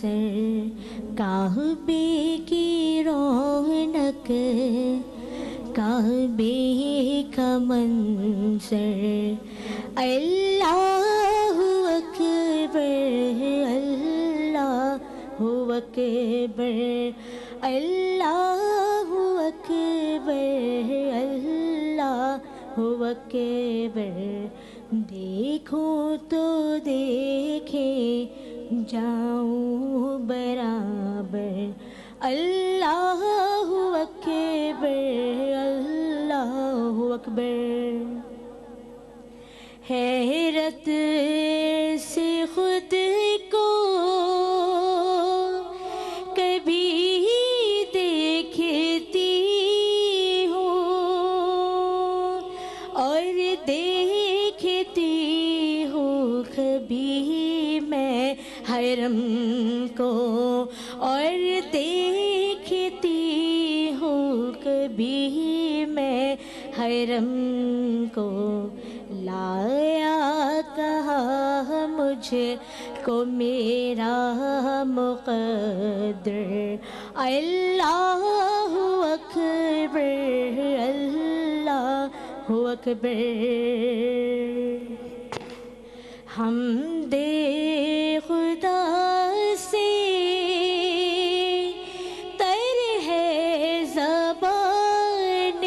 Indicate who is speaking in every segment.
Speaker 1: منظر کعبے کی رونق کعبے کا منظر اللہ اکبر اللہ اکبر اللہ اکبر اللہ اکبر دیکھوں تو دیکھے جاؤں برابر اللہ اکبر اللہ اکبر حیرت سے خود کو کبھی دیکھتی ہوں اور دیکھتی ہوں کبھی میں حرم کو اور دیکھتی ہوں کبھی میں حرم کو لایا کہاں مجھ کو میرا مقدر اللہ اکبر اللہ اکبر حمد خدا سے تر ہے زبان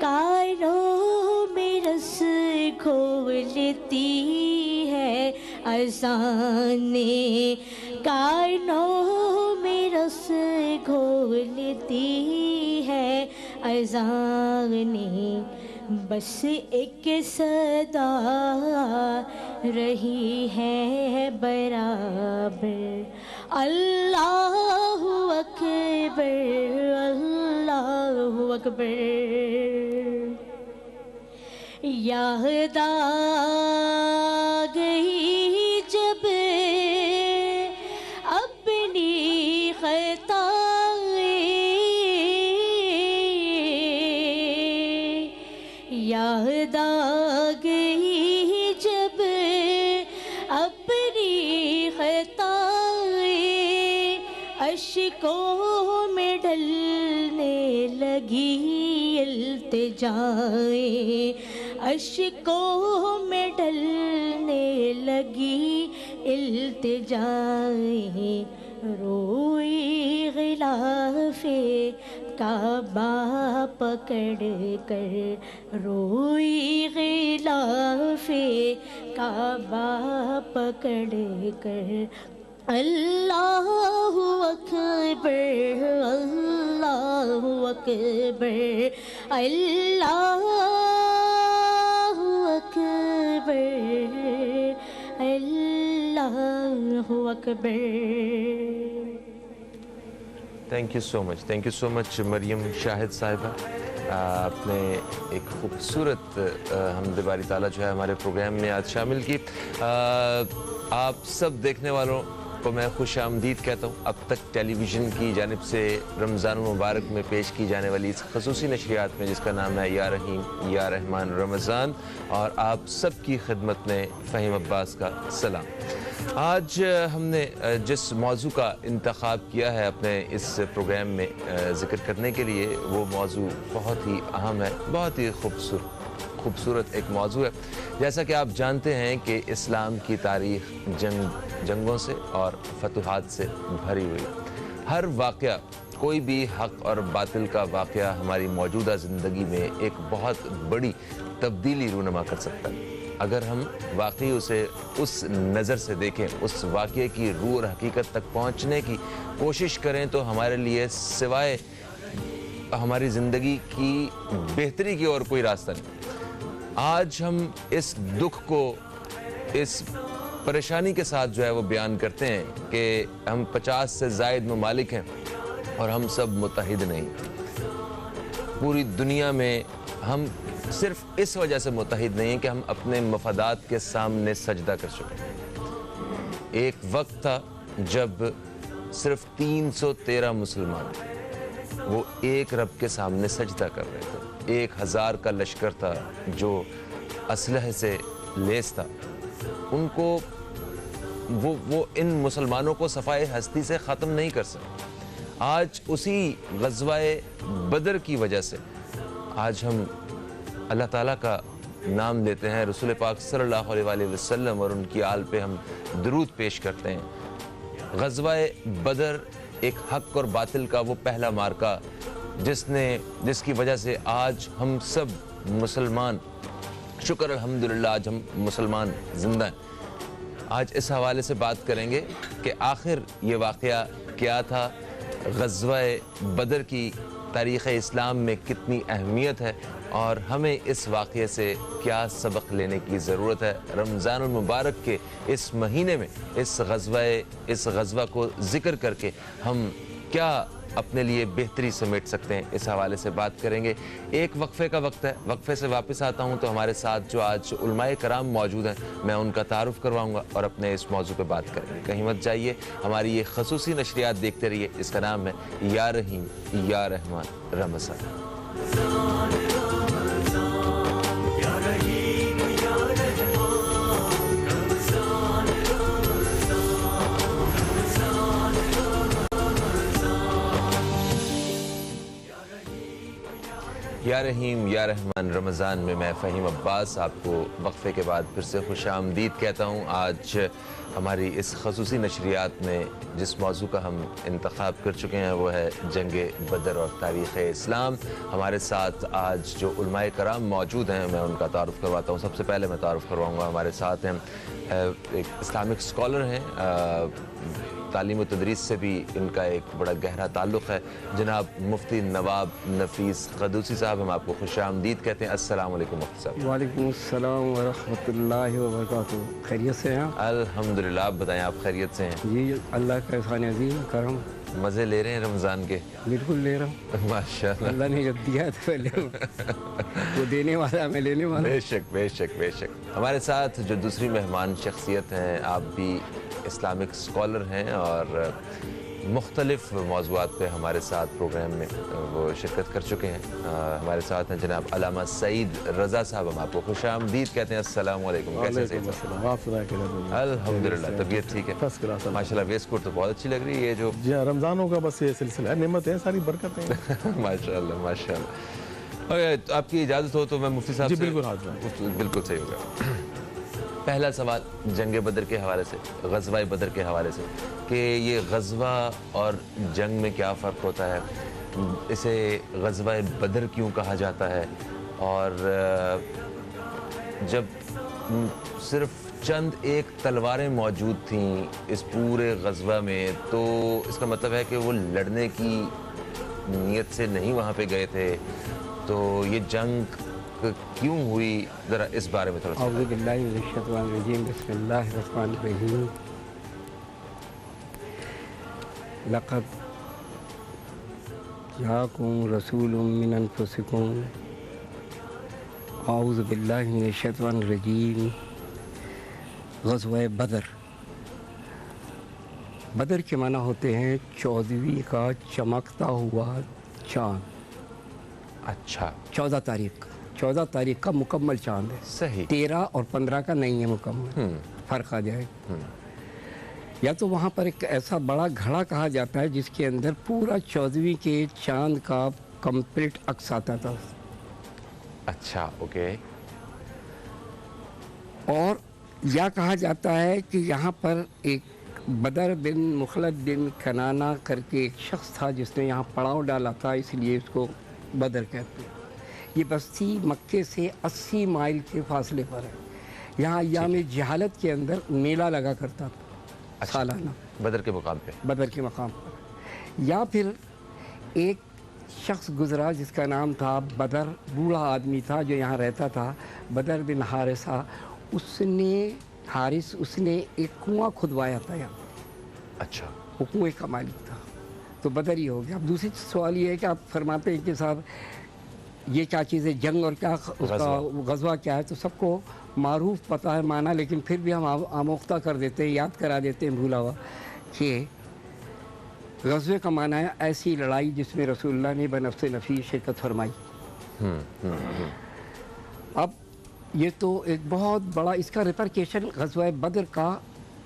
Speaker 1: کانوں میں رس گھولتی ہے اذان کانوں میں رس گھولتی ہے اذان بس ایک صدا رہی ہے برابر اللہ اکبر اللہ اکبر یاد آ گئی جب اپنی خطائیں یاد آ گئی جب اپنی خطائیں اشکوں میں ڈھلنے لگی التجائیں اشکوں میں ڈھلنے لگی التجائیں روئی غلاف کعبہ پکڑ کر روئی غلاف کعبہ پکڑ کر اللہ اکبر اللہ اکبر اللہ اکبر اللہ اکبر
Speaker 2: تھینک یو سو مچ مریم شاہد صاحبہ آپ نے ایک خوبصورت حمد باری تعالیٰ جو ہے ہمارے پروگرام میں آج شامل کی آپ سب دیکھنے والوں کو میں خوش آمدید کہتا ہوں اب تک ٹیلی ویژن کی جانب سے رمضان المبارک میں پیش کی جانے والی اس خصوصی نشریات میں جس کا نام ہے یا رحیم یا رحمان رمضان اور آپ سب کی خدمت میں فہیم عباس کا سلام آج ہم نے جس موضوع کا انتخاب کیا ہے اپنے اس پروگرام میں ذکر کرنے کے لیے وہ موضوع بہت ہی اہم ہے بہت ہی خوبصورت ایک موضوع ہے جیسا کہ آپ جانتے ہیں کہ اسلام کی تاریخ جنگوں سے اور فتوحات سے بھری ہوئی ہر واقعہ کوئی بھی حق اور باطل کا واقعہ ہماری موجودہ زندگی میں ایک بہت بڑی تبدیلی رونما کر سکتا ہے اگر ہم واقعی اسے اس نظر سے دیکھیں اس واقعے کی روح اور حقیقت تک پہنچنے کی کوشش کریں تو ہمارے لیے سوائے ہماری زندگی کی بہتری کی اور کوئی راستہ نہیں آج ہم اس دکھ کو اس پریشانی کے ساتھ جو ہے وہ بیان کرتے ہیں کہ ہم 50 سے زائد ممالک ہیں اور ہم سب متحد نہیں پوری دنیا میں ہم صرف اس وجہ سے متحد نہیں ہیں کہ ہم اپنے مفادات کے سامنے سجدہ کر چکے ایک وقت تھا جب صرف 313 مسلمان وہ ایک رب کے سامنے سجدہ کر رہے تھے 1000 کا لشکر تھا جو اسلحے سے لیس تھا ان کو وہ ان مسلمانوں کو صفائے ہستی سے ختم نہیں کر سکے۔ آج اسی غزوہ بدر کی وجہ سے آج ہم اللہ تعالیٰ کا نام لیتے ہیں، رسول پاک صلی اللہ علیہ وآلہ وسلم اور ان کی آل پہ ہم درود پیش کرتے ہیں۔ غزوہ بدر ایک حق اور باطل کا وہ پہلا مارکا جس کی وجہ سے آج ہم سب مسلمان، شکر الحمدللہ آج ہم مسلمان زندہ ہیں۔ آج اس حوالے سے بات کریں گے کہ آخر یہ واقعہ کیا تھا، غزوہ بدر کی تاریخ اسلام میں کتنی اہمیت ہے اور ہمیں اس واقعے سے کیا سبق لینے کی ضرورت ہے۔ رمضان المبارک کے اس مہینے میں اس غزوہ کو ذکر کر کے ہم کیا اپنے لیے بہتری سمیٹ سکتے ہیں، اس حوالے سے بات کریں گے۔ ایک وقفے کا وقت ہے، وقفے سے واپس آتا ہوں تو ہمارے ساتھ جو آج علماء کرام موجود ہیں میں ان کا تعارف کرواؤں گا اور اپنے اس موضوع پہ بات کریں گے۔ کہیں مت جائیے، ہماری یہ خصوصی نشریات دیکھتے رہیے۔ اس کا نام ہے یا رحیم یا رحمان رمضان۔ یا رحیم یا رحمان رمضان میں میں فہیم عباس آپ کو وقفے کے بعد پھر سے خوش آمدید کہتا ہوں۔ آج ہماری اس خصوصی نشریات میں جس موضوع کا ہم انتخاب کر چکے ہیں وہ ہے جنگ بدر اور تاریخ اسلام۔ ہمارے ساتھ آج جو علماء کرام موجود ہیں میں ان کا تعارف کرواتا ہوں۔ سب سے پہلے میں تعارف کرواؤں گا، ہمارے ساتھ ہیں ایک اسلامک اسکالر ہیں، تعلیم و تدریس سے بھی ان کا ایک بڑا گہرا تعلق ہے، جناب مفتی نواب نفیس قدوسی صاحب۔ ہم آپ کو خوش آمدید کہتے ہیں۔ السلام علیکم مفتی صاحب۔
Speaker 3: وعلیکم السلام ورحمۃ اللہ وبرکاتہ۔ خیریت سے ہیں آپ؟
Speaker 2: الحمدللہ، آپ بتائیں آپ خیریت سے ہیں؟
Speaker 3: جی اللہ کا احسان عظیم کرم۔
Speaker 2: مزے لے رہے ہیں رمضان کے؟
Speaker 3: بالکل لے رہا ہوں،
Speaker 2: ماشاءاللہ۔
Speaker 3: اللہ نے جب دیا ہے تو پہلے وہ دینے والا میں لینے والا۔
Speaker 2: بے شک بے شک بے شک۔ ہمارے ساتھ جو دوسری مہمان شخصیت ہیں، آپ بھی اسلامک اسکالر ہیں اور مختلف موضوعات پہ ہمارے ساتھ پروگرام میں وہ شرکت کر چکے ہیں۔ ہمارے ساتھ ہیں جناب علامہ سعید رضا صاحب۔ ہم آپ کو خوش آمدید کہتے ہیں۔ السلام علیکم، کیسے ہیں سعید صاحب؟ الحمدللہ، طبیعت ٹھیک ہے؟ ماشاءاللہ، ویسٹ کوٹ تو بہت اچھی لگ رہی ہے جو
Speaker 4: جی ہاں، رمضانوں کا بس یہ سلسلہ ہے، نعمت ہے، ساری برکتیں ہیں۔
Speaker 2: ماشاءاللہ ماشاءاللہ۔ آپ کی اجازت ہو تو میں مفتی صاحب
Speaker 4: جی
Speaker 2: سے
Speaker 4: بالکل حاضر۔
Speaker 2: بالکل صحیح ہوگا۔ پہلا سوال جنگ بدر کے حوالے سے، غزوہ بدر کے حوالے سے، کہ یہ غزوہ اور جنگ میں کیا فرق ہوتا ہے، اسے غزوہ بدر کیوں کہا جاتا ہے، اور جب صرف چند ایک تلواریں موجود تھیں اس پورے غزوہ میں تو اس کا مطلب ہے کہ وہ لڑنے کی نیت سے نہیں وہاں پہ گئے تھے، تو یہ جنگ کیوں ہوئی، ذرا اس بارے میں تھوڑا سا۔
Speaker 3: اعوذ باللہ من الشیطان الرجیم، بسم اللہ الرحمن الرحیم۔ لقد جاءکم رسول من انفسکم، اعوذ باللہ من الشیطان الرجیم۔ غزوہ بدر، بدر کے معنی ہوتے ہیں 14ویں کا چمکتا ہوا چاند۔
Speaker 2: اچھا،
Speaker 3: 14 تاریخ، 14 تاریخ کا مکمل چاند ہے،
Speaker 2: صحیح۔
Speaker 3: 13 اور 15 کا نہیں ہے مکمل، فرق آ جائے گا۔ یا تو وہاں پر ایک ایسا بڑا گھڑا کہا جاتا ہے جس کے اندر پورا 14ویں کے چاند کا کمپلیٹ عکس آتا تھا۔
Speaker 2: اچھا، اوکے۔
Speaker 3: اور یا کہا جاتا ہے کہ یہاں پر ایک بدر بن مخلد بن کنانہ کر کے ایک شخص تھا جس نے یہاں پڑاؤ ڈالا تھا، اس لیے اس کو بدر کہتے ہیں۔ یہ بستی مکے سے 80 مائل کے فاصلے پر ہے۔ یہاں ایام جہالت کے اندر میلہ لگا کرتا تھا سالانہ،
Speaker 2: بدر کے مقام پہ،
Speaker 3: بدر کے مقام پر۔ یا پھر ایک شخص گزرا جس کا نام تھا بدر، بوڑھا آدمی تھا جو یہاں رہتا تھا، بدر بن حارثہ۔ اس نے ایک کنواں کھدوایا تھا یہاں،
Speaker 2: اچھا،
Speaker 3: وہ کنویں کا مالک تھا، تو بدر ہی ہو گیا۔ اب دوسری سوال یہ ہے کہ آپ فرماتے ہیں کہ صاحب یہ کیا چیز ہے، جنگ اور کیا اس کا غزوہ کیا ہے، تو سب کو معروف پتہ ہے معنی، لیکن پھر بھی ہم آموختہ کر دیتے ہیں، یاد کرا دیتے ہیں بھولا ہوا، کہ غزوے کا معنی ہے ایسی لڑائی جس میں رسول اللہ نے بنفس نفیس شرکت فرمائی۔ اب یہ تو ایک بہت بڑا اس کا ریپرکیشن غزوہ بدر کا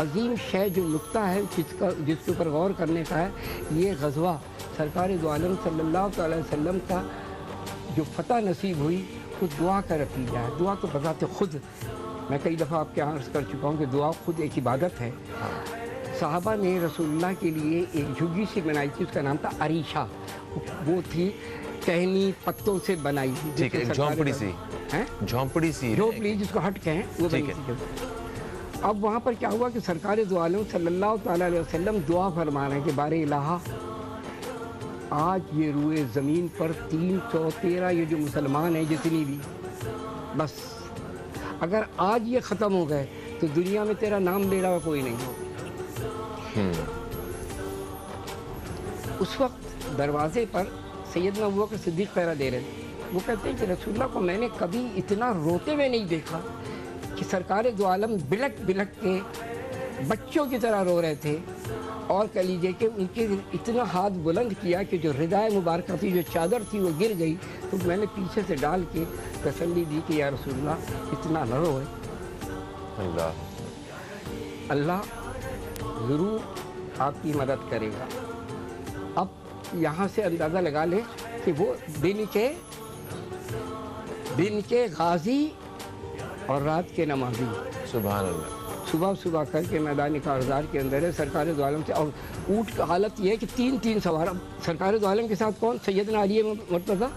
Speaker 3: عظیم شے جو نقطہ ہے جس کے اوپر غور کرنے کا ہے، یہ غزوہ سرکار دو عالم صلی اللہ علیہ وسلم کا جو فتح نصیب ہوئی وہ دعا کا نتیجہ ہے۔ دعا تو بذات خود، میں کئی دفعہ آپ کے یہاں عرض کر چکا ہوں کہ دعا خود ایک عبادت ہے۔ صحابہ نے رسول اللہ کے لیے ایک جھگی سی بنائی تھی، اس کا نام تھا عریشہ، وہ تھی ٹہنی پتوں سے بنائی تھی،
Speaker 2: ٹھیک ہے، جھونپڑی سی، جھونپڑی سی،
Speaker 3: جھونپڑی جس کو ہٹ کہیں وہ بنی تھی۔ اب وہاں پر کیا ہوا کہ سرکار دو عالم صلی اللہ تعالیٰ علیہ وسلم دعا فرما رہے ہیں کہ بار الہ، آج یہ روئے زمین پر 313 یہ جو مسلمان ہیں جتنی بھی، بس اگر آج یہ ختم ہو گئے تو دنیا میں تیرا نام لے رہا کوئی نہیں ہو۔ اس وقت دروازے پر سیدنا ابوبکر صدیق پہرا دے رہے تھے، وہ کہتے ہیں کہ رسول اللہ کو میں نے کبھی اتنا روتے ہوئے نہیں دیکھا کہ سرکار دو عالم بلک بلک کے بچوں کی طرح رو رہے تھے، اور کہہ لیجیے کہ ان کے اتنا ہاتھ بلند کیا کہ جو ردائے مبارکہ تھی، جو چادر تھی، وہ گر گئی، تو میں نے پیچھے سے ڈال کے تسلی دی کہ یا رسول اللہ اتنا نہ روئے، اللہ ضرور آپ کی مدد کرے گا۔ اب یہاں سے اندازہ لگا لیں کہ وہ دن کے غازی اور رات کے نمازی،
Speaker 2: سبحان اللہ،
Speaker 3: صبح کر کے میدان کارزار کے اندر ہے سرکار دو عالم سے، اور اونٹ کا حالت یہ ہے کہ تین سوار، سرکار دو عالم کے ساتھ کون؟ سیدنا علی مرتضیٰ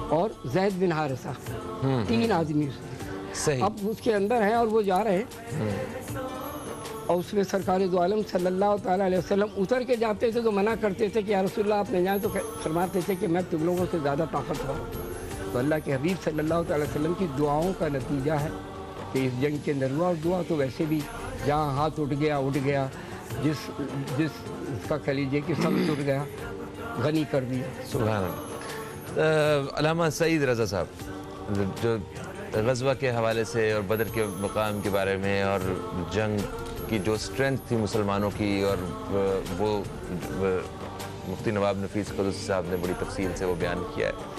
Speaker 3: اور زید بن حارثہ، 3 آدمی
Speaker 2: صحیح،
Speaker 3: اب اس کے اندر ہیں اور وہ جا رہے ہیں، اور اس میں سرکار دو عالم صلی اللہ تعالیٰ علیہ وسلم اتر کے جاتے تھے تو منع کرتے تھے کہ یا رسول اللہ آپ نے جائیں، تو فرماتے تھے کہ میں تم لوگوں سے زیادہ طاقتور ہوں۔ تو اللہ کے حبیب صلی اللہ تعالیٰ علیہ وسلم کی دعاؤں کا نتیجہ ہے کہ اس جنگ کے اندر ہوا، اور دعا تو ویسے بھی جہاں ہاتھ اٹھ گیا، جس کا کہہ لیجیے کہ سب اٹھ گیا، غنی کر دیا۔
Speaker 2: سبحان اللہ۔ علامہ سعید رضا صاحب، جو غزوہ کے حوالے سے اور بدر کے مقام کے بارے میں اور جنگ کی جو اسٹرینتھ تھی مسلمانوں کی، اور وہ مفتی نواب نفیس قدسی صاحب نے بڑی تفصیل سے وہ بیان کیا ہے،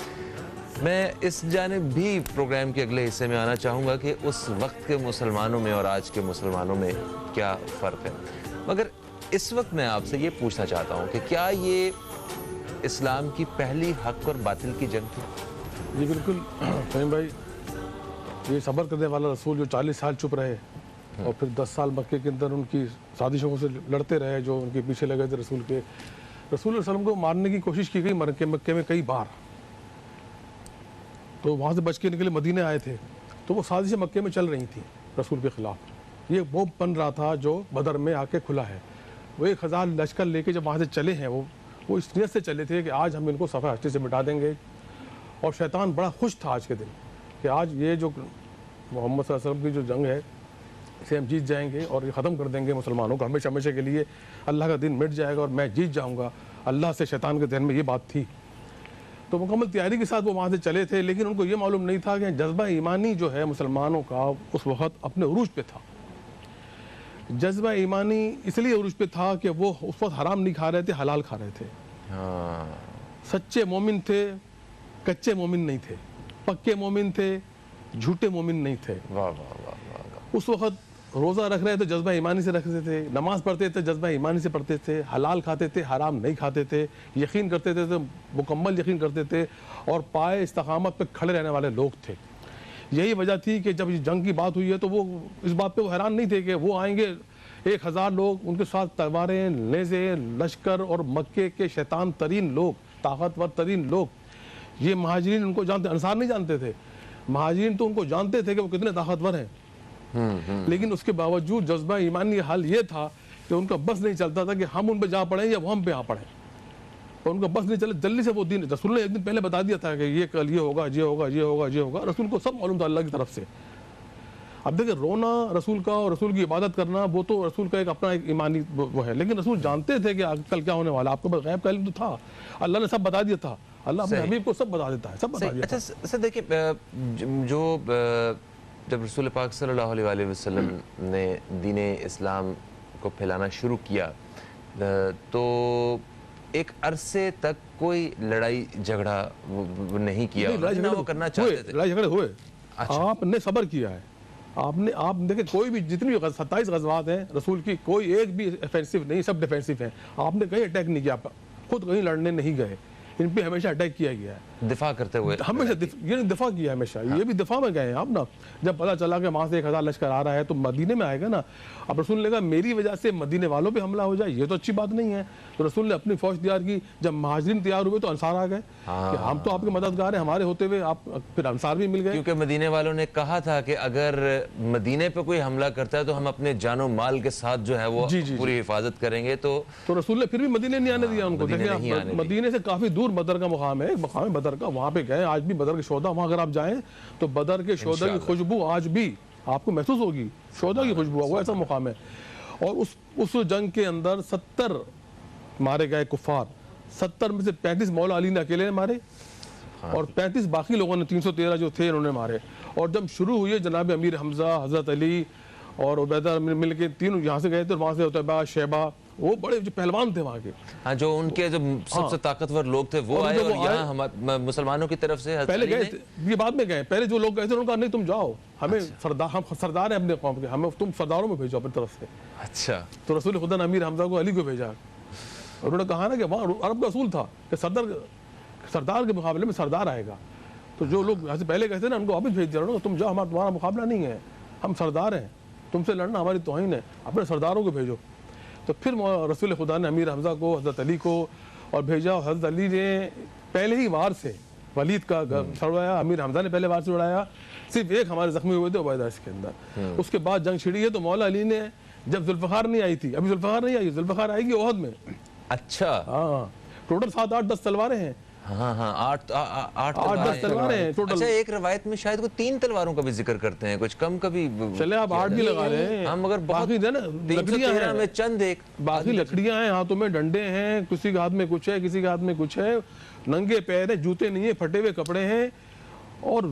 Speaker 2: میں اس جانب بھی پروگرام کے اگلے حصے میں آنا چاہوں گا کہ اس وقت کے مسلمانوں میں اور آج کے مسلمانوں میں کیا فرق ہے، مگر اس وقت میں آپ سے یہ پوچھنا چاہتا ہوں کہ کیا یہ اسلام کی پہلی حق اور باطل کی جنگ تھی؟
Speaker 4: جی بالکل فہیم بھائی، یہ صبر کرنے والا رسول جو 40 سال چپ رہے اور پھر 10 سال مکے کے اندر ان کی سازشوں سے لڑتے رہے، جو ان کے پیچھے لگے تھے رسول کے، رسول اللہ علیہ وسلم کو مارنے کی کوشش کی گئی مکے میں کئی بار، تو وہاں سے بچ کے نکلے مدینے آئے تھے، تو وہ سازشیں مکے میں چل رہی تھیں رسول کے خلاف، یہ وہ بن رہا تھا جو بدر میں آ کے کھلا ہے۔ وہ 1000 لشکر لے کے جب وہاں سے چلے ہیں، وہ اس نیت سے چلے تھے کہ آج ہم ان کو صفحہ ہستی سے مٹا دیں گے، اور شیطان بڑا خوش تھا آج کے دن کہ آج یہ جو محمد صلی اللہ علیہ وسلم کی جو جنگ ہے اسے ہم جیت جائیں گے، اور یہ ختم کر دیں گے مسلمانوں کو ہمیشہ ہمیشہ کے لیے، اللہ کا دن مٹ جائے گا اور میں جیت جاؤں گا۔ اللہ سے شیطان کے ذہن میں یہ بات تھی، تو مکمل تیاری کے ساتھ وہ وہاں سے چلے تھے، لیکن ان کو یہ معلوم نہیں تھا کہ جذبہ ایمانی جو ہے مسلمانوں کا اس وقت اپنے عروج پہ تھا۔ جذبہ ایمانی اس لیے عروج پہ تھا کہ وہ اس وقت حرام نہیں کھا رہے تھے، حلال کھا رہے تھے، سچے مومن تھے، کچے مومن نہیں تھے، پکے مومن تھے، جھوٹے مومن نہیں تھے۔ اس وقت روزہ رکھ رہے تھے، جذبہ ایمانی سے رکھتے تھے، نماز پڑھتے تھے، جذبہ ایمانی سے پڑھتے تھے، حلال کھاتے تھے، حرام نہیں کھاتے تھے، یقین کرتے تھے، مکمل یقین کرتے تھے، اور پائے استقامت پہ کھڑے رہنے والے لوگ تھے۔ یہی وجہ تھی کہ جب جنگ کی بات ہوئی ہے تو وہ اس بات پہ وہ حیران نہیں تھے کہ وہ آئیں گے 1000 لوگ، ان کے ساتھ تلواریں، نیزے، لشکر، اور مکے کے شیطان ترین لوگ، طاقتور ترین لوگ، یہ مہاجرین ان کو جانتے، انصار نہیں جانتے تھے، مہاجرین تو ان کو جانتے تھے کہ وہ کتنے طاقتور ہیں، لیکن اس کے باوجود جذبہ ایمانی حال یہ تھا کہ ان کا بس نہیں چلتا تھا کہ ہم ان پہ جا پڑیں یا وہ ہم پہ آ پڑیں، اور ان کا بس نہیں چلا، جلدی سے وہ دین، رسول نے ایک دن پہلے بتا دیا تھا کہ یہ کل یہ ہوگا، یہ ہوگا، یہ ہوگا، یہ ہوگا، رسول کو سب معلوم تھا اللہ کی طرف سے۔ اب دیکھیں، رونا رسول کا اور رسول کی عبادت کرنا وہ تو رسول کا ایک اپنا ایک ایمانی وہ ہے، لیکن رسول جانتے تھے کہ کل کیا ہونے والا، آپ کو غیب کا علم تو تھا، اللہ نے سب بتا دیا تھا، اللہ اپنے حبیب کو سب بتا دیتا ہے، سب بتا دیا تھا۔
Speaker 2: اچھا سر دیکھیں، جو جب رسول پاک صلی اللہ علیہ وآلہ وسلم نے دین اسلام کو پھیلانا شروع کیا تو ایک عرصے تک کوئی لڑائی جھگڑا نہیں کیا، وہ کرنا چاہتے تھے،
Speaker 4: لڑائی جھگڑے ہوئے، آپ نے صبر کیا ہے، آپ دیکھیں کوئی بھی جتنی بھی 27 غزوات ہیں رسول کی، کوئی ایک بھی افینسو نہیں، سب ڈیفینسو ہیں. آپ نے کہیں اٹیک نہیں کیا، خود کہیں لڑنے نہیں گئے، ان پہ ہمیشہ اٹیک کیا گیا ہے،
Speaker 2: دفاع کرتے ہوئے
Speaker 4: ہمیشہ یہ دفاع کیا ہے ہمیشہ. یہ بھی دفاع میں گئے ہیں آپ نا. جب پتہ چلا کہ وہاں سے 1000 لشکر آ رہا ہے تو مدینے میں آئے گا نا. اب رسول نے کہا میری وجہ سے مدینے والوں پہ حملہ ہو جائے، یہ تو اچھی بات نہیں ہے. تو رسول نے اپنی فوج تیار کی. جب مہاجرین تیار ہوئے تو انصار آ گئے کہ ہم تو آپ کے مددگار ہیں، ہمارے ہوتے ہوئے آپ پھر انصار بھی مل گئے.
Speaker 2: کیونکہ مدینے والوں نے کہا تھا کہ اگر مدینے پہ کوئی حملہ کرتا ہے تو ہم اپنے جان و مال کے ساتھ جو ہے وہ پوری حفاظت کریں گے. تو
Speaker 4: رسول نے پھر بھی مدینے نہیں آنے دیا ان کو. دیکھیں مدینے سے کافی دور بدر کا مقام ہے، ایک مقام ہے بدر کا، وہاں پہ گئے. آج بھی بدر کے شہداء وہاں اگر آپ جائیں تو بدر کے شہداء کی خوشبو آج بھی آپ کو محسوس ہوگی. شہداء کی خوشبو، وہ ایسا مقام ہے. اور اس جنگ کے اندر 70 مارے گئے کفار. 70 میں سے 35 مولا علی نے اکیلے نے مارے اور 35 باقی لوگوں نے 313 جو تھے انہوں نے مارے. اور جب شروع ہوئی جناب امیر حمزہ، حضرت علی اور عبیدہ مل کے تینوں یہاں سے گئے تھے. وہاں سے عتبہ، شیبہ، وہ بڑے جو پہلوان تھے وہاں کے.
Speaker 2: ہاں جو ان کے جو سب سے طاقتور لوگ تھے وہ آئے اور یہاں مسلمانوں کی طرف سے
Speaker 4: پہلے گئے تھے. یہ بعد میں گئے. پہلے جو لوگ گئے تھے انہوں نے کہا نہیں تم جاؤ، ہمیں ہم سردار ہیں اپنے قوم کے، ہمیں تم سرداروں میں بھیجو اپنی طرف سے.
Speaker 2: اچھا.
Speaker 4: تو رسول خدا نے امیر حمزہ کو علی کو بھیجا. انہوں نے کہا نا کہ وہاں عرب کا اصول تھا کہ سردار کے مقابلے میں سردار آئے گا. تو جو لوگ یہاں سے پہلے گئے تھے نا ان کو واپس بھیج دیا. تم جاؤ، تمہارا مقابلہ نہیں ہے، ہم سردار ہیں، تم سے لڑنا ہماری توہین ہے، اپنے سرداروں کو بھیجو. تو پھر رسول خدا نے امیر حمزہ کو، حضرت علی کو اور بھیجا. حضرت علی نے پہلے ہی وار سے ولید کا چھڑوایا، امیر حمزہ نے پہلے وار سے اڑایا. صرف ایک ہمارے زخمی ہوئے تھے عبیدہ اس کے اندر. اس کے بعد جنگ چھڑی ہے تو مولا علی نے جب ذوالفقار نہیں آئی تھی، ابھی ذوالفقار نہیں آئی، ذوالفقار آئے گی احد میں.
Speaker 2: اچھا.
Speaker 4: ہاں ٹوٹل 7 8 10 تلواریں ہیں.
Speaker 2: ہاں 8
Speaker 4: 10 تلواریں ہیں ٹوٹل.
Speaker 2: اچھا ایک روایت میں شاید کوئی 3 تلواروں کا بھی ذکر کرتے ہیں، کچھ کم کبھی.
Speaker 4: چلے آپ 8 بھی لگا رہے ہیں.
Speaker 2: ہم اگر باقی
Speaker 4: لکڑیاں ہیں
Speaker 2: میں چند ایک
Speaker 4: باقی لکڑیاں ہیں، ہاتھوں میں ڈنڈے ہیں، کسی کے ہاتھ میں کچھ ہے، کسی کے ہاتھ میں کچھ ہے. ننگے پیر ہیں، جوتے نہیں ہیں، پھٹے ہوئے کپڑے ہیں اور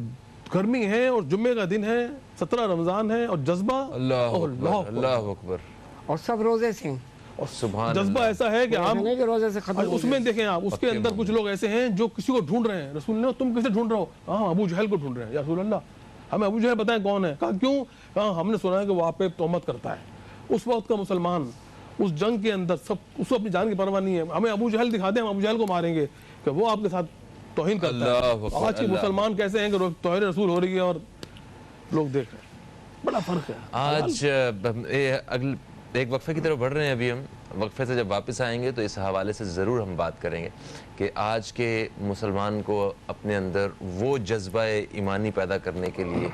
Speaker 4: گرمی ہے اور جمعے کا دن ہے، 17 رمضان ہے اور جذبہ
Speaker 2: اللہ اکبر
Speaker 3: اور سب روزے سے.
Speaker 2: سبحان
Speaker 4: جذبہ ایسا ہے کہ ہم
Speaker 3: روزے سے ختم.
Speaker 4: اس میں دیکھیں آپ اس کے اندر کچھ لوگ ایسے ہیں جو کسی کو ڈھونڈ رہے ہیں. رسول نے تم کسے ڈھونڈ رہے ہو؟ ہاں ابو جہل کو ڈھونڈ رہے ہیں. یا رسول اللہ ہمیں ابو جہل بتائیں کون ہے؟ کہا کیوں؟ کہا ہم نے سنا ہے کہ وہ آپ پہ تہمت کرتا ہے. اس وقت کا مسلمان اس جنگ کے اندر سب اس کو اپنی جان کی پرواہ نہیں ہے. ہمیں ابو جہل دکھا دیں، ہم ابو جہل کو ماریں گے کہ وہ آپ کے ساتھ توہین کرتا ہے. آج کے مسلمان کیسے ہیں کہ توہین رسول ہو رہی ہے اور لوگ دیکھ رہے ہیں. بڑا فرق ہے.
Speaker 2: آج ایک وقفے کی طرف بڑھ رہے ہیں. ابھی ہم وقفے سے جب واپس آئیں گے تو اس حوالے سے ضرور ہم بات کریں گے کہ آج کے مسلمان کو اپنے اندر وہ جذبہ ایمانی پیدا کرنے کے لیے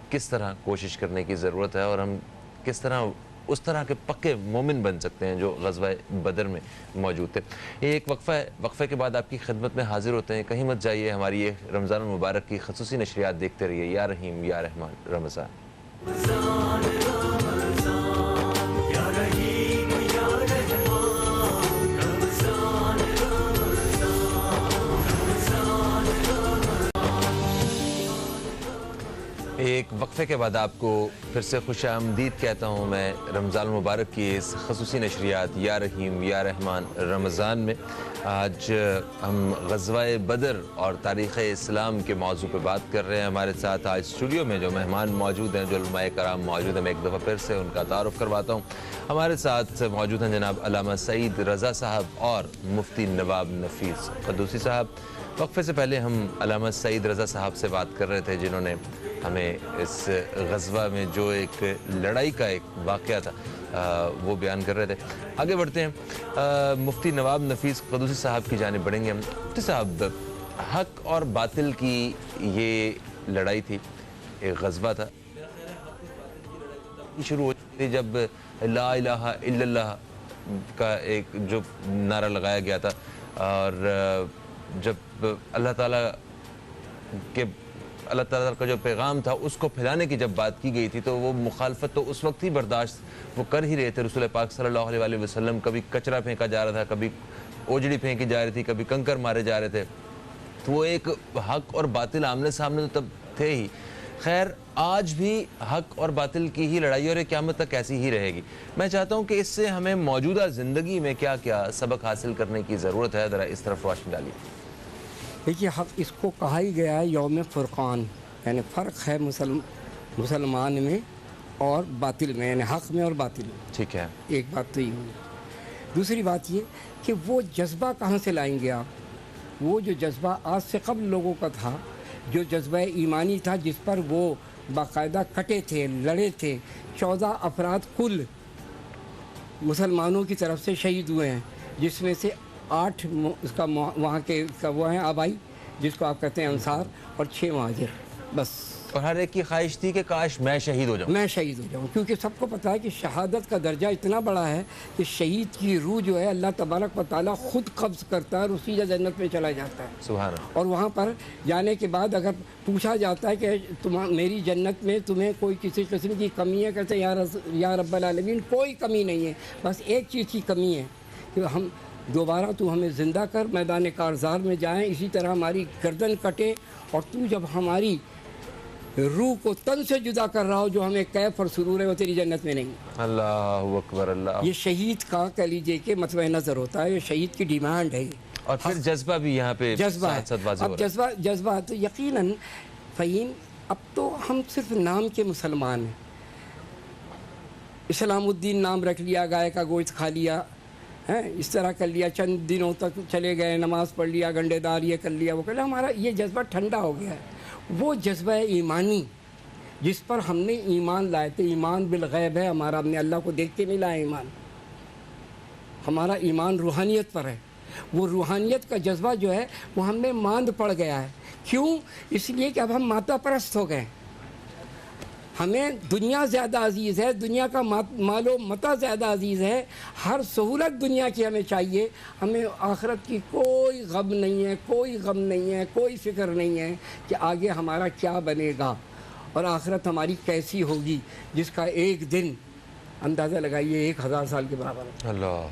Speaker 2: کس طرح کوشش کرنے کی ضرورت ہے اور ہم کس طرح اس طرح کے پکے مومن بن سکتے ہیں جو غزوہ بدر میں موجود تھے. یہ ایک وقفہ ہے. وقفے کے بعد آپ کی خدمت میں حاضر ہوتے ہیں. کہیں مت جائیے. ہماری یہ رمضان المبارک کی خصوصی نشریات دیکھتے رہیے. یا رحیم یا رحمان رمضان. ایک وقفے کے بعد آپ کو پھر سے خوش آمدید کہتا ہوں میں رمضان المبارک کی اس خصوصی نشریات یا رحیم یا رحمان رمضان میں. آج ہم غزوہ بدر اور تاریخ اسلام کے موضوع پہ بات کر رہے ہیں. ہمارے ساتھ آج اسٹوڈیو میں جو مہمان موجود ہیں، جو علماء کرام موجود ہیں، میں ایک دفعہ پھر سے ان کا تعارف کرواتا ہوں. ہمارے ساتھ موجود ہیں جناب علامہ سعید رضا صاحب اور مفتی نواب نفیس قدوسی صاحب. وقفے سے پہلے ہم علامہ سعید رضا صاحب سے بات کر رہے تھے جنہوں نے ہمیں اس غزوہ میں جو ایک لڑائی کا ایک واقعہ تھا وہ بیان کر رہے تھے. آگے بڑھتے ہیں. مفتی نواب نفیس قدوسی صاحب کی جانب بڑھیں گے ہم. مفتی صاحب، حق اور باطل کی یہ لڑائی تھی، ایک غزوہ تھا. شروع ہوئی تھی جب لا الہ الا اللہ کا ایک جو نعرہ لگایا گیا تھا اور جب اللہ تعالیٰ کا جو پیغام تھا اس کو پھیلانے کی جب بات کی گئی تھی تو وہ مخالفت تو اس وقت ہی برداشت وہ کر ہی رہے تھے. رسول پاک صلی اللہ علیہ وسلم کبھی کچرا پھینکا جا رہا تھا، کبھی اوجڑی پھینکی جا رہی تھی، کبھی کنکر مارے جا رہے تھے. تو وہ ایک حق اور باطل آمنے سامنے تو تب تھے ہی. خیر آج بھی حق اور باطل کی ہی لڑائی اور قیامت تک ایسی ہی رہے گی. میں چاہتا ہوں کہ اس سے ہمیں موجودہ زندگی میں کیا کیا سبق حاصل کرنے کی ضرورت ہے، ذرا اس طرف روشنی ڈالیے.
Speaker 3: دیکھیے حق اس کو کہا ہی گیا ہے یوم فرقان، یعنی فرق ہے مسلمان میں اور باطل میں، یعنی حق میں اور باطل میں.
Speaker 2: ٹھیک ہے.
Speaker 3: ایک بات تو یہ ہوئی. دوسری بات یہ کہ وہ جذبہ کہاں سے لائیں گے آپ؟ وہ جو جذبہ آج سے قبل لوگوں کا تھا، جو جذبہ ایمانی تھا، جس پر وہ باقاعدہ کٹے تھے، لڑے تھے. 14 افراد کل مسلمانوں کی طرف سے شہید ہوئے ہیں، جس میں سے 8 اس کا وہاں کے وہ ہیں آبائی جس کو آپ کہتے ہیں انصار، اور 6 مہاجر. بس.
Speaker 2: اور ہر ایک کی خواہش تھی کہ کاش میں شہید ہو جاؤں.
Speaker 3: میں شہید ہو جاؤں، کیونکہ سب کو پتہ ہے کہ شہادت کا درجہ اتنا بڑا ہے کہ شہید کی روح جو ہے اللہ تبارک و تعالیٰ خود قبض کرتا ہے اور اسی جنت میں چلا جاتا ہے.
Speaker 2: سبحان اللہ.
Speaker 3: اور وہاں پر جانے کے بعد اگر پوچھا جاتا ہے کہ میری جنت میں تمہیں کوئی کسی قسم کی کمی ہے، کہتے ہیں یا رب العالمین کوئی کمی نہیں ہے، بس ایک چیز کی کمی ہے کہ ہم دوبارہ تو ہمیں زندہ کر، میدان کارزار میں جائیں، اسی طرح ہماری گردن کٹے، اور تو جب ہماری روح کو تن سے جدا کر رہا ہو جو ہمیں کیف اور سرور ہے، وہ تیری جنت میں نہیں.
Speaker 2: اللہ اکبر. اللہ.
Speaker 3: یہ شہید کا کہہ لیجئے کہ مطمع نظر ہوتا ہے، یہ شہید کی ڈیمانڈ ہے.
Speaker 2: اور پھر جذبہ بھی یہاں پہ
Speaker 3: جذبہ ہے.
Speaker 2: ساتھ واضح ہو
Speaker 3: اب
Speaker 2: رہا ہے.
Speaker 3: جذبہ تو یقیناً فہیم، اب تو ہم صرف نام کے مسلمان ہیں. اسلام الدین نام رکھ لیا، گائے کا گوشت کھا لیا، اس طرح کر لیا، چند دنوں تک چلے گئے، نماز پڑھ لیا، گنڈے دار یہ کر لیا وہ کر لیا. ہمارا یہ جذبہ ٹھنڈا ہو گیا ہے. وہ جذبہ ایمانی جس پر ہم نے ایمان لائے تھے، ایمان بالغیب ہے ہمارا، ہم نے اللہ کو دیکھ کے نہیں لایا ایمان. ہمارا ایمان روحانیت پر ہے. وہ روحانیت کا جذبہ جو ہے وہ ہم میں ماند پڑ گیا ہے. کیوں؟ اس لیے کہ اب ہم مادہ پرست ہو گئے. ہمیں دنیا زیادہ عزیز ہے، دنیا کا مال و متاع زیادہ عزیز ہے، ہر سہولت دنیا کی ہمیں چاہیے. ہمیں آخرت کی کوئی غم نہیں ہے، کوئی غم نہیں ہے، کوئی فکر نہیں ہے کہ آگے ہمارا کیا بنے گا اور آخرت ہماری کیسی ہوگی، جس کا ایک دن اندازہ لگائیے 1000 سال کے برابر ہے.
Speaker 2: اللہ.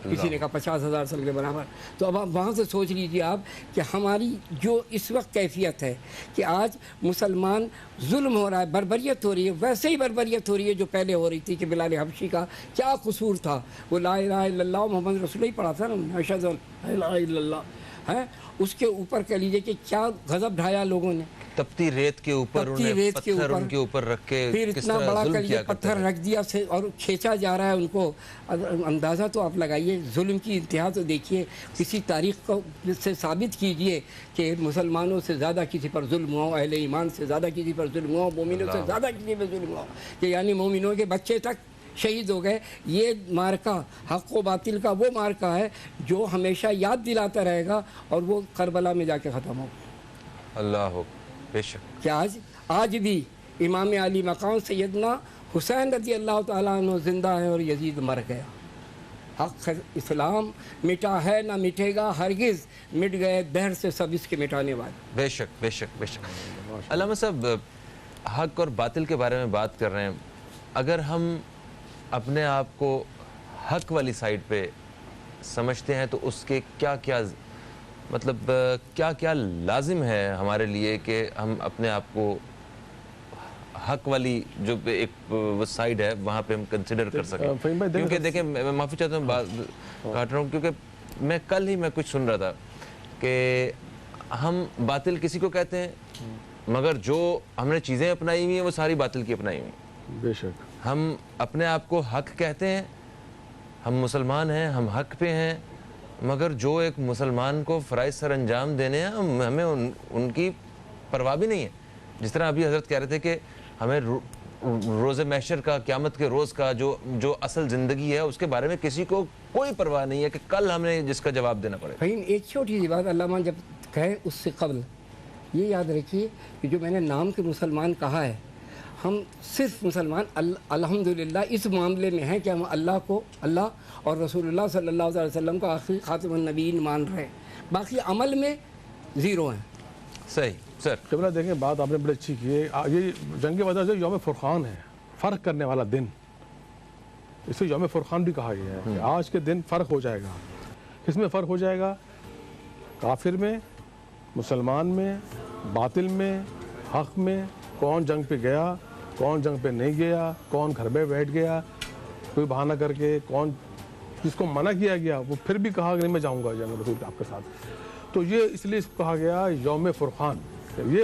Speaker 3: کسی نے کہا 50,000 سال کے برابر. تو اب آپ وہاں سے سوچ لیجیے آپ کہ ہماری جو اس وقت کیفیت ہے کہ آج مسلمان ظلم ہو رہا ہے، بربریت ہو رہی ہے، ویسے ہی بربریت ہو رہی ہے جو پہلے ہو رہی تھی. کہ بلال حبشی کا کیا قصور تھا؟ وہ لا الہ الا اللہ محمد رسول اللہ ہی پڑھا تھا نا، اشہد ان لا الہ الا اللہ ہے. اس کے اوپر کہہ لیجیے کہ کیا غضب ڈھایا لوگوں نے.
Speaker 2: تپتی ریت کے اوپر انہیں پتھر ان کے اوپر رکھ کے
Speaker 3: پھر اتنا بڑا کر یہ پتھر رکھ دیا اور کھینچا جا رہا ہے ان کو. اندازہ تو آپ لگائیے، ظلم کی انتہا تو دیکھیے. کسی تاریخ کو سے ثابت کیجئے کہ مسلمانوں سے زیادہ کسی پر ظلم ہوا، اہل ایمان سے زیادہ کسی پر ظلم ہوا، مومنوں سے زیادہ کسی پر ظلم ہوا، کہ یعنی مومنوں کے بچے تک شہید ہو گئے. یہ مارکہ حق و باطل کا وہ مارکہ ہے جو ہمیشہ یاد دلاتا رہے گا، اور وہ کربلا میں جا کے ختم ہوگا.
Speaker 2: اللہ بے شک.
Speaker 3: کہ آج بھی امام علی مقام سیدنا حسین رضی اللہ تعالیٰ عنہ زندہ ہے اور یزید مر گیا. حق اسلام مٹا ہے نہ مٹے گا ہرگز، مٹ گئے دہر سے سب اس کے مٹانے والے.
Speaker 2: بے شک بے شک بے شک. علامہ صاحب، حق اور باطل کے بارے میں بات کر رہے ہیں. اگر ہم اپنے آپ کو حق والی سائٹ پہ سمجھتے ہیں تو اس کے کیا کیا مطلب کیا کیا لازم ہے ہمارے لیے کہ ہم اپنے آپ کو حق والی جو ایک وہ سائڈ ہے وہاں پہ ہم کنسیڈر کر سکیں؟ کیونکہ دیکھیں میں معافی چاہتا ہوں بات کاٹ رہا ہوں، کیونکہ میں کل ہی میں کچھ سن رہا تھا کہ ہم باطل کسی کو کہتے ہیں مگر جو ہم نے چیزیں اپنائی ہوئی ہیں وہ ساری باطل کی اپنائی ہوئی ہیں.
Speaker 4: بے شک.
Speaker 2: ہم اپنے آپ کو حق کہتے ہیں، ہم مسلمان ہیں، ہم حق پہ ہیں، مگر جو ایک مسلمان کو فرائض سر انجام دینے ہیں ہمیں ان کی پرواہ بھی نہیں ہے. جس طرح ابھی حضرت کہہ رہے تھے کہ ہمیں روز محشر کا، قیامت کے روز کا جو اصل زندگی ہے اس کے بارے میں کسی کو کوئی پرواہ نہیں ہے کہ کل ہم نے جس کا جواب دینا پڑے.
Speaker 3: بھائی ایک چھوٹی سی بات علامہ جب کہے اس سے قبل یہ یاد رکھیے کہ جو میں نے نام کے مسلمان کہا ہے، ہم صرف مسلمان الحمدللہ اس معاملے میں ہیں کہ ہم اللہ کو، اللہ اور رسول اللہ صلی اللہ علیہ وسلم کا آخری خاتم النبیین مان رہے ہیں، باقی عمل میں زیرو ہیں.
Speaker 2: صحیح سر.
Speaker 4: قبلہ دیکھیں بات آپ نے بڑی اچھی کی ہے. یہ جنگ بدر جو یوم فرقان ہے، فرق کرنے والا دن، اسے یوم فرقان بھی کہا گیا ہے کہ آج کے دن فرق ہو جائے گا. کس میں فرق ہو جائے گا؟ کافر میں، مسلمان میں، باطل میں، حق میں. کون جنگ پہ گیا، کون جنگ پہ نہیں گیا، کون گھر میں بیٹھ گیا کوئی بہانہ کر کے، کون جس کو منع کیا گیا وہ پھر بھی کہا کہ نہیں میں جاؤں گا جنگ رسول آپ کے ساتھ. تو یہ اس لیے اس کو کہا گیا یوم فرقان. یہ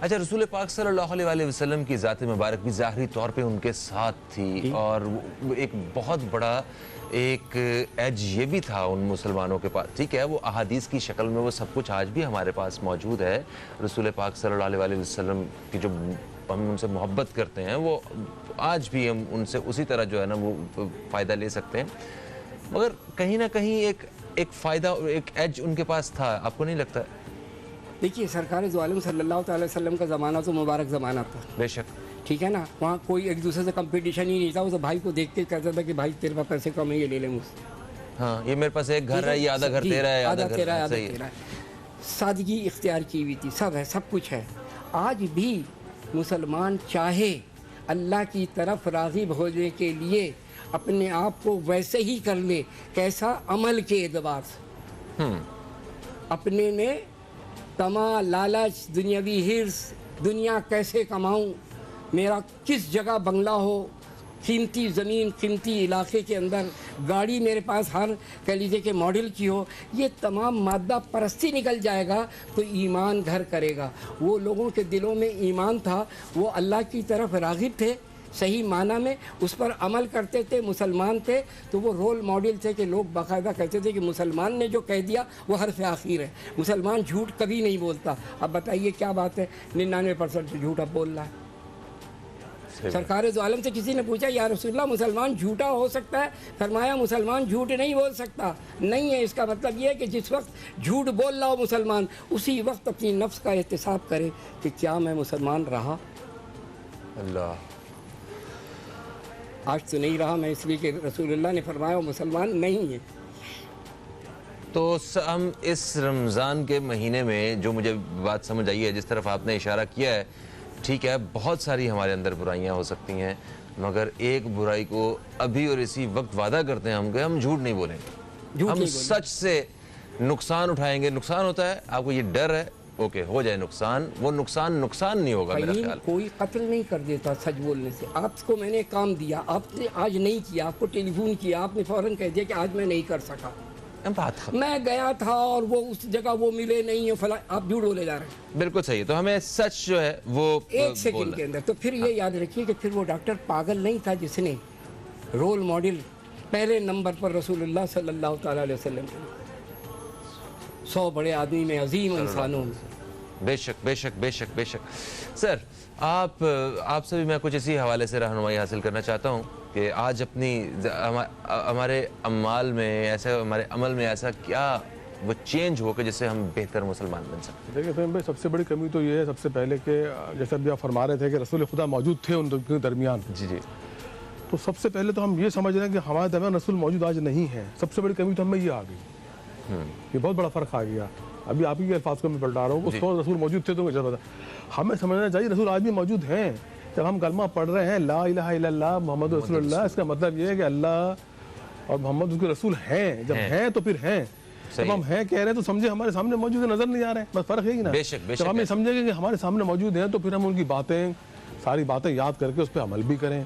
Speaker 2: اچھا رسول پاک صلی اللہ علیہ وسلم کی ذات مبارک بھی ظاہری طور پہ ان کے ساتھ تھی اور ایک بہت بڑا ایک ایج یہ بھی تھا ان مسلمانوں کے پاس. ٹھیک ہے وہ احادیث کی شکل میں وہ سب کچھ آج بھی ہمارے پاس موجود ہے. رسول پاک صلی اللہ علیہ وسلم کی جو ہم ان سے محبت کرتے ہیں وہ آج بھی ہم ان سے اسی طرح جو ہے نا وہ فائدہ لے سکتے ہیں. مگر کہیں نہ کہیں ایک فائدہ ایک ایج ان کے پاس تھا. آپ کو نہیں لگتا؟
Speaker 3: دیکھیے سرکار دو عالم صلی اللہ تعالی وسلم کا زمانہ تو مبارک زمانہ تھا.
Speaker 2: بے شک.
Speaker 3: ٹھیک ہے نا, وہاں کوئی ایک دوسرے سے کمپٹیشن ہی نہیں تھا. وہ بھائی کو دیکھ کے کہتا تھا کہ بھائی تیرے پاس پیسے کم ہے یہ لے لیں مجھ سے.
Speaker 2: ہاں یہ میرے پاس ایک گھر ہے, یہ آدھا گھر تیرا ہے,
Speaker 3: آدھا
Speaker 2: گھر
Speaker 3: تیرا ہے, آدھا
Speaker 2: صحیح
Speaker 3: تیرا ہے. سادگی اختیار کی ہوئی تھی. سب ہے, سب کچھ ہے. آج بھی مسلمان چاہے اللہ کی طرف راغب ہونے کے لیے اپنے آپ کو ویسے ہی کر لے. کیسا؟ عمل کے اعتبار سے. اپنے میں تما, لالچ, دنیاوی حرص, دنیا کیسے کماؤں, میرا کس جگہ بنگلہ ہو, قیمتی زمین, قیمتی علاقے کے اندر گاڑی میرے پاس ہر کہہ لیجیے کہ ماڈل کی ہو, یہ تمام مادہ پرستی نکل جائے گا تو ایمان گھر کرے گا. وہ لوگوں کے دلوں میں ایمان تھا, وہ اللہ کی طرف راغب تھے صحیح معنی میں, اس پر عمل کرتے تھے, مسلمان تھے. تو وہ رول ماڈل تھے کہ لوگ باقاعدہ کہتے تھے کہ مسلمان نے جو کہہ دیا وہ حرف آخر ہے, مسلمان جھوٹ کبھی نہیں بولتا. اب بتائیے کیا بات ہے, 99% جھوٹ اب بول رہا ہے. سرکار دو عالم سے کسی نے پوچھا یا رسول اللہ مسلمان جھوٹا ہو سکتا ہے؟ فرمایا مسلمان جھوٹ نہیں بول سکتا. نہیں ہے, اس کا مطلب یہ ہے کہ جس وقت جھوٹ بول رہا ہو مسلمان اسی وقت اپنی نفس کا احتساب کرے کہ کیا میں مسلمان رہا.
Speaker 2: اللہ
Speaker 3: آج تو نہیں رہا میں, اس لیے کہ رسول اللہ نے فرمایا وہ مسلمان نہیں ہے.
Speaker 2: تو ہم اس رمضان کے مہینے میں جو مجھے بات سمجھ آئی ہے, جس طرف آپ نے اشارہ کیا ہے, ٹھیک ہے بہت ساری ہمارے اندر برائیاں ہو سکتی ہیں, مگر ایک برائی کو ابھی اور اسی وقت وعدہ کرتے ہیں ہم کہ ہم جھوٹ نہیں بولیں گے, ہم سچ سے نقصان اٹھائیں گے. نقصان ہوتا ہے, آپ کو یہ ڈر ہے, اوکے ہو جائے نقصان, وہ نقصان نہیں ہوگا میرا خیال.
Speaker 3: کوئی قتل نہیں کر دیتا سچ بولنے سے. آپ کو میں نے کام دیا, آپ نے آج نہیں کیا, آپ کو ٹیلی فون کیا, آپ نے فوراً کہہ دیا کہ آج میں نہیں کر سکا, میں گیا تھا اور وہ اس جگہ وہ ملے نہیں, فلاں, آپ جھوٹ بولے جا رہے ہیں.
Speaker 2: بالکل صحیح. تو ہمیں سچ جو ہے وہ
Speaker 3: ایک سیکنڈ کے اندر. تو پھر یہ یاد رکھیے کہ پھر وہ ڈاکٹر پاگل نہیں تھا جس نے رول ماڈل پہلے نمبر پر رسول اللہ صلی اللہ تعالی علیہ وسلم, 100 بڑے آدمی میں عظیم انسانوں میں.
Speaker 2: بے شک بے شک بے شک بے شک. سر آپ سے بھی میں کچھ اسی حوالے سے رہنمائی حاصل کرنا چاہتا ہوں کہ آج اپنی ہمارے اعمال میں ایسا, ہمارے عمل میں ایسا کیا وہ چینج ہو کہ جس سے ہم بہتر مسلمان بن سکتے.
Speaker 4: دیکھیں فہیم بھائی, سب سے بڑی کمی تو یہ ہے سب سے پہلے کہ جیسے ابھی آپ فرما رہے تھے کہ رسول خدا موجود تھے ان کے درمیان.
Speaker 2: جی جی.
Speaker 4: تو سب سے پہلے تو ہم یہ سمجھ رہے ہیں کہ ہمارے درمیان رسول موجود آج نہیں ہے. سب سے بڑی کمی تو ہمیں یہ آ گئی, یہ بہت بڑا فرق آ گیا. ابھی آپ ہی کے الفاظ کو میں پلٹا رہا ہوں, اس وقت رسول موجود تھے تو مجھے پتا. ہمیں سمجھنا چاہیے رسول آج بھی موجود ہیں. جب ہم کلمہ پڑھ رہے ہیں لا الہ الا اللہ محمد رسول اللہ, اس کا مطلب یہ ہے کہ اللہ اور محمد اس کے رسول ہیں. جب ہیں تو پھر ہیں, جب ہم ہیں کہہ رہے ہیں تو سمجھے ہمارے سامنے موجود نظر نہیں آ رہے ہیں. بس فرق یہی نا, جب ہم یہ سمجھیں گے کہ ہمارے سامنے موجود ہیں تو پھر ہم ان کی باتیں, ساری باتیں یاد کر کے اس پہ عمل بھی کریں,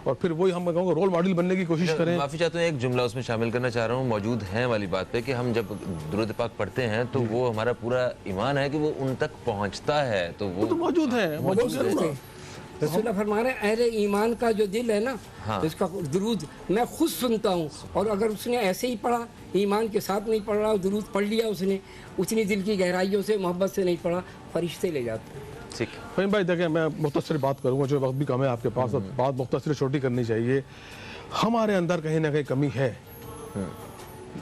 Speaker 4: اور پھر وہی ہم کہوں گا رول ماڈل بننے کی کوشش کریں.
Speaker 2: معافی چاہتا ہوں, ایک جملہ اس میں شامل کرنا چاہ رہا ہوں موجود ہیں والی بات پہ, کہ ہم جب درود پاک پڑھتے ہیں تو وہ ہمارا پورا ایمان ہے کہ وہ ان تک پہنچتا ہے, تو وہ
Speaker 4: تو موجود ہیں.
Speaker 3: رسول اللہ فرما رہے ہیں اہل ایمان کا جو دل ہے نا, اس کا درود میں خود سنتا ہوں, اور اگر اس نے ایسے ہی پڑھا, ایمان کے ساتھ نہیں پڑھ رہا, درود پڑھ لیا اس نے, اتنی دل کی گہرائیوں سے محبت سے نہیں پڑھا, فرشتے لے جاتے ہیں.
Speaker 4: فہیم بھائی دیکھیں, میں مختصر بات کروں گا, جو وقت بھی کم ہے آپ کے پاس, بات مختصر چھوٹی کرنی چاہیے. ہمارے اندر کہیں نہ کہیں کمی ہے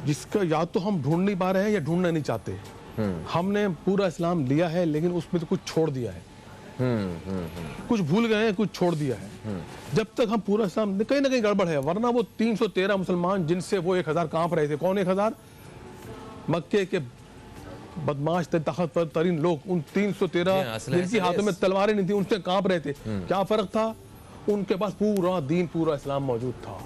Speaker 4: جس کا یا تو ہم ڈھونڈ نہیں پا رہے ہیں یا ڈھونڈنا نہیں چاہتے. ہم نے پورا اسلام لیا ہے لیکن اس میں تو کچھ چھوڑ دیا ہے, کچھ بھول گئے ہیں, کچھ چھوڑ دیا ہے. جب تک ہم پورا اسلام, کہیں نہ کہیں گڑبڑ ہے, ورنہ وہ 313 مسلمان جن سے وہ 1000 کانپ رہے تھے, کون 1000؟ مکے کے بدماش طاقتور ترین لوگ, ان 313 جن کی ہاتھوں میں تلواریں نہیں تھیں, ان سے کانپ رہے تھے. کیا فرق تھا؟ ان کے پاس پورا دین, پورا اسلام موجود تھا.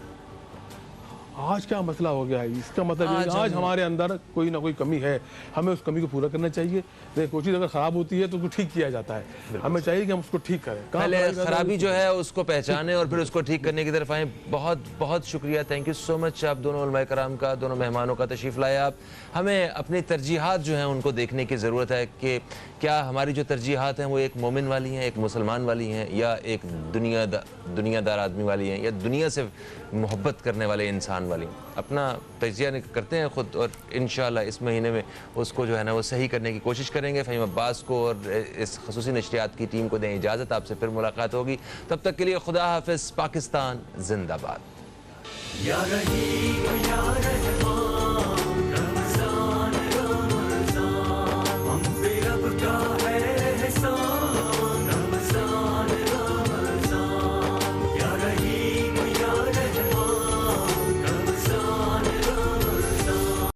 Speaker 4: آج کیا مسئلہ ہو گیا ہے، اس کا مطلب یہ ہے کہ آج ہمارے اندر کوئی نہ کوئی کمی ہے، ہمیں اس کمی کو پورا کرنا چاہیے. دیکھیں کوئی چیز اگر خراب ہوتی ہے تو اس کو ٹھیک کیا جاتا ہے، ہمیں چاہیے کہ ہم اس کو ٹھیک کریں.
Speaker 2: پہلے خرابی جو ہے اس کو پہچانیں اور پھر اس کو ٹھیک کرنے کی طرف آئیں. بہت بہت شکریہ، تھینک یو سو مچ آپ دونوں علماء کرام کا، دونوں مہمانوں کا تشریف لائے آپ. ہمیں اپنی ترجیحات جو ہیں ان کو دیکھنے کی ضرورت ہے کہ کیا ہماری جو ترجیحات ہیں وہ ایک مومن والی ہیں، ایک مسلمان والی ہیں، یا ایک دنیا دار آدمی والی ہیں، یا دنیا سے محبت کرنے والے انسان والی ہیں. اپنا تجزیہ کرتے ہیں خود، اور انشاءاللہ اس مہینے میں اس کو جو ہے نا وہ صحیح کرنے کی کوشش کریں گے. فہیم عباس کو اور اس خصوصی نشریات کی ٹیم کو دیں اجازت، آپ سے پھر ملاقات ہوگی. تب تک کے لیے خدا حافظ. پاکستان زندہ باد.